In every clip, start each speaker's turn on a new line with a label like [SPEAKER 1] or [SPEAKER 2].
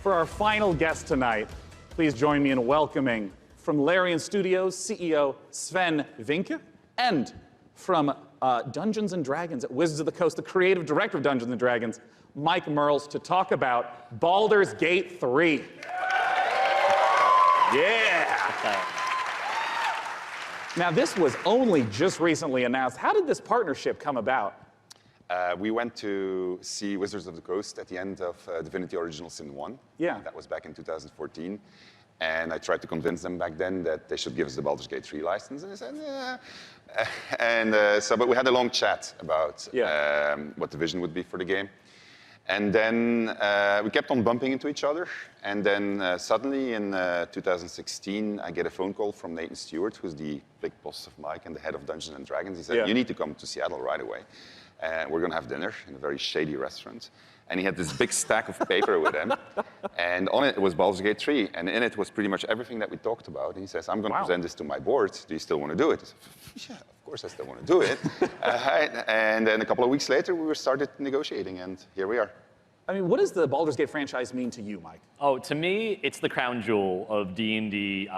[SPEAKER 1] For our final guest tonight, please join me in welcoming from Larian Studios CEO Sven Vinke, and from Dungeons & Dragons at Wizards of the Coast, the creative director of Dungeons & Dragons, Mike Merles, to talk about Baldur's Gate 3. Yeah! Now, this was only just recently announced. How did this partnership come about?
[SPEAKER 2] We went to see Wizards of the Coast at the end of Divinity Original Sin 1.
[SPEAKER 1] Yeah.
[SPEAKER 2] That was back in 2014. And I tried to convince them back then that they should give us the Baldur's Gate 3 license. And they said, yeah. But we had a long chat about what the vision would be for the game. And then we kept on bumping into each other. And then suddenly in 2016, I get a phone call from Nathan Stewart, who's the big boss of Mike and the head of Dungeons & Dragons. He said, you need to come to Seattle right away. We're going to have dinner in a very shady restaurant. And he had this big stack of paper with him. And on it was Baldur's Gate 3. And in it was pretty much everything that we talked about. And he says, I'm going to present this to my board. Do you still want to do it? I said, yeah, of course I still want to do it. And then a couple of weeks later, we started negotiating. And here we are.
[SPEAKER 1] I mean, what does the Baldur's Gate franchise mean to you, Mike?
[SPEAKER 3] Oh, to me, it's the crown jewel of D&D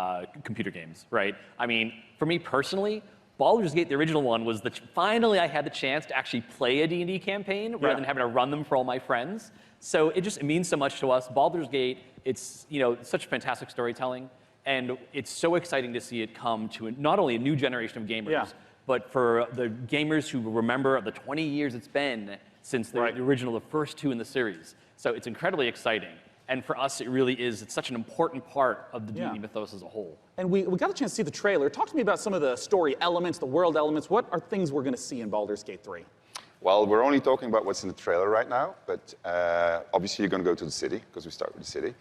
[SPEAKER 3] computer games, right? I mean, for me personally, Baldur's Gate, the original one, was finally I had the chance to actually play a D&D campaign rather than having to run them for all my friends. So it means so much to us. Baldur's Gate, it's such fantastic storytelling, and it's so exciting to see it come to not only a new generation of gamers, but for the gamers who remember the 20 years it's been since the original, the first two in the series. So it's incredibly exciting. And for us, it's such an important part of the D&D mythos as a whole. And we got a chance to see the trailer. Talk to me about some of the story elements, the world elements. What are things we're going to see in Baldur's Gate 3?
[SPEAKER 2] Well, we're only talking about what's in the trailer right now, but obviously you're going to go to the city, because we start with the city.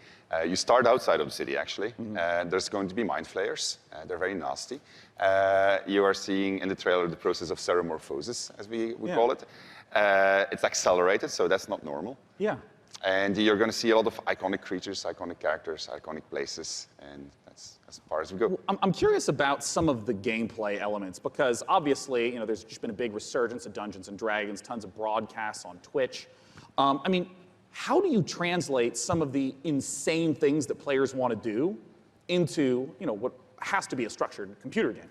[SPEAKER 2] You start outside of the city, actually. There's going to be mind flayers. They're very nasty. You are seeing in the trailer the process of ceremorphosis, as we call it. It's accelerated, so that's not normal.
[SPEAKER 1] Yeah.
[SPEAKER 2] And you're going to see a lot of iconic creatures, iconic characters, iconic places, and that's as far as we go.
[SPEAKER 1] I'm curious about some of the gameplay elements, because obviously, there's just been a big resurgence of Dungeons & Dragons, tons of broadcasts on Twitch. I mean, how do you translate some of the insane things that players want to do into, what has to be a structured computer game?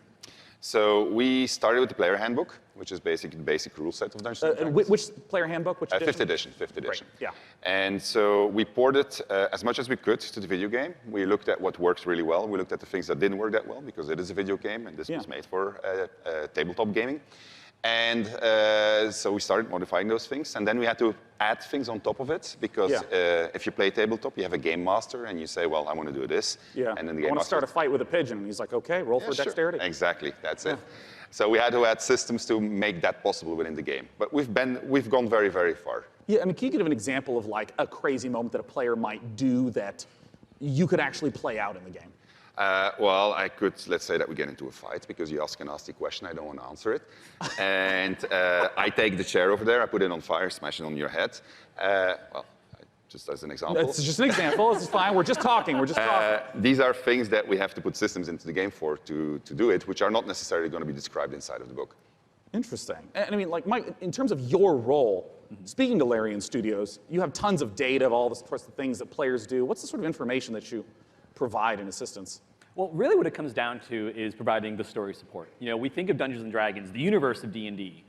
[SPEAKER 2] So we started with the player handbook, which is basically the basic rule set of Dungeons & Dragons.
[SPEAKER 1] Which player handbook? Which edition?
[SPEAKER 2] 5th edition. 5th edition.
[SPEAKER 1] Great. Yeah.
[SPEAKER 2] And so we ported as much as we could to the video game. We looked at what works really well. We looked at the things that didn't work that well, because it is a video game, and this was made for tabletop gaming. And so we started modifying those things, and then we had to add things on top of it, because if you play tabletop, you have a game master, and you say, well, I want to do this.
[SPEAKER 1] Yeah.
[SPEAKER 2] And then the game
[SPEAKER 1] I want to
[SPEAKER 2] master
[SPEAKER 1] start a fight with a pigeon. And he's like, okay, roll for dexterity.
[SPEAKER 2] Exactly, that's it. So we had to add systems to make that possible within the game. But we've gone very, very far.
[SPEAKER 1] Yeah, I mean, can you give an example of like a crazy moment that a player might do that you could actually play out in the game?
[SPEAKER 2] Well, I could, let's say that we get into a fight because you ask a nasty question, I don't want to answer it. And I take the chair over there, I put it on fire, smash it on your head. Well, just as an example.
[SPEAKER 1] It's just an example, this is fine, we're just talking,
[SPEAKER 2] These are things that we have to put systems into the game for to do it, which are not necessarily going to be described inside of the book.
[SPEAKER 1] Interesting. And I mean, like, Mike, in terms of your role, speaking to Larian Studios, you have tons of data of all the sorts of things that players do. What's the sort of information that you provide in assistance?
[SPEAKER 3] Well, really what it comes down to is providing the story support. We think of Dungeons & Dragons, the universe of D&D.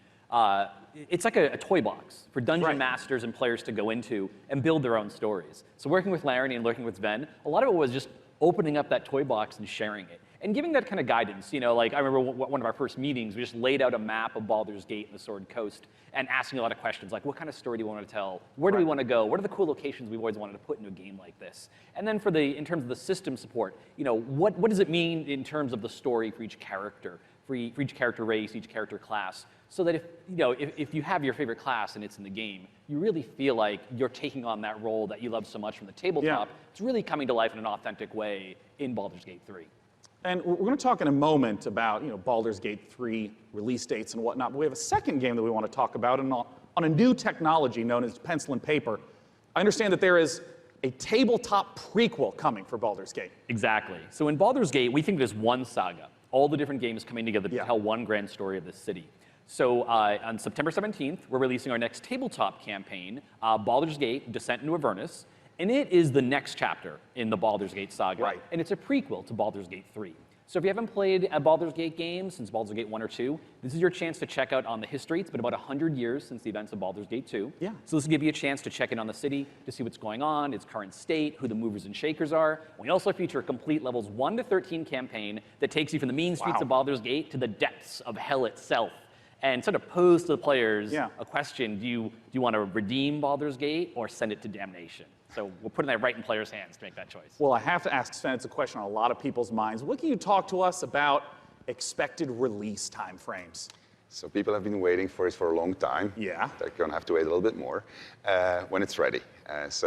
[SPEAKER 3] It's like a toy box for dungeon masters and players to go into and build their own stories. So working with Larry and working with Sven, a lot of it was just opening up that toy box and sharing it. And giving that kind of guidance. Like I remember one of our first meetings, we just laid out a map of Baldur's Gate and the Sword Coast and asking a lot of questions, like what kind of story do you want to tell? Where do we want to go? What are the cool locations we've always wanted to put into a game like this? And then in terms of the system support, what does it mean in terms of the story for each character, for each character race, each character class, so that if you have your favorite class and it's in the game, you really feel like you're taking on that role that you love so much from the tabletop. It's really coming to life in an authentic way in Baldur's Gate 3.
[SPEAKER 1] And we're going to talk in a moment about Baldur's Gate 3 release dates and whatnot, but we have a second game that we want to talk about on a new technology known as pencil and paper. I understand that there is a tabletop prequel coming for Baldur's Gate.
[SPEAKER 3] Exactly. So in Baldur's Gate, we think there's one saga, all the different games coming together to tell one grand story of this city. So on September 17th, we're releasing our next tabletop campaign, Baldur's Gate, Descent into Avernus. And it is the next chapter in the Baldur's Gate saga.
[SPEAKER 1] Right.
[SPEAKER 3] And it's a prequel to Baldur's Gate 3. So if you haven't played a Baldur's Gate game since Baldur's Gate 1 or 2, this is your chance to check out on the history. It's been about 100 years since the events of Baldur's Gate 2.
[SPEAKER 1] Yeah.
[SPEAKER 3] So this will give you a chance to check in on the city, to see what's going on, its current state, who the movers and shakers are. We also feature a complete levels 1 to 13 campaign that takes you from the mean streets of Baldur's Gate to the depths of hell itself. And sort of pose to the players a question, do you want to redeem Baldur's Gate or send it to damnation? So we're putting that right in players' hands to make that choice.
[SPEAKER 1] Well, I have to ask Sven, it's a question on a lot of people's minds. What can you talk to us about expected release timeframes?
[SPEAKER 2] So people have been waiting for it for a long time.
[SPEAKER 1] Yeah.
[SPEAKER 2] They're going to have to wait a little bit more when it's ready. This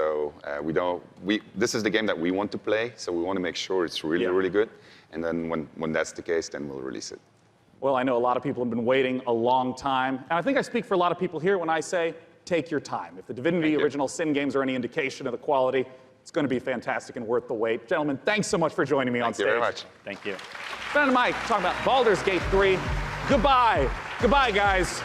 [SPEAKER 2] is the game that we want to play, so we want to make sure it's really, really good. And then when that's the case, then we'll release it.
[SPEAKER 1] Well, I know a lot of people have been waiting a long time. And I think I speak for a lot of people here when I say, take your time. If the Divinity Original Sin games are any indication of the quality, it's going to be fantastic and worth the wait. Gentlemen, thanks so much for joining me on stage.
[SPEAKER 2] Thank you very much.
[SPEAKER 3] Thank you.
[SPEAKER 1] Sven and Mike talking about Baldur's Gate 3. Goodbye. Goodbye, guys.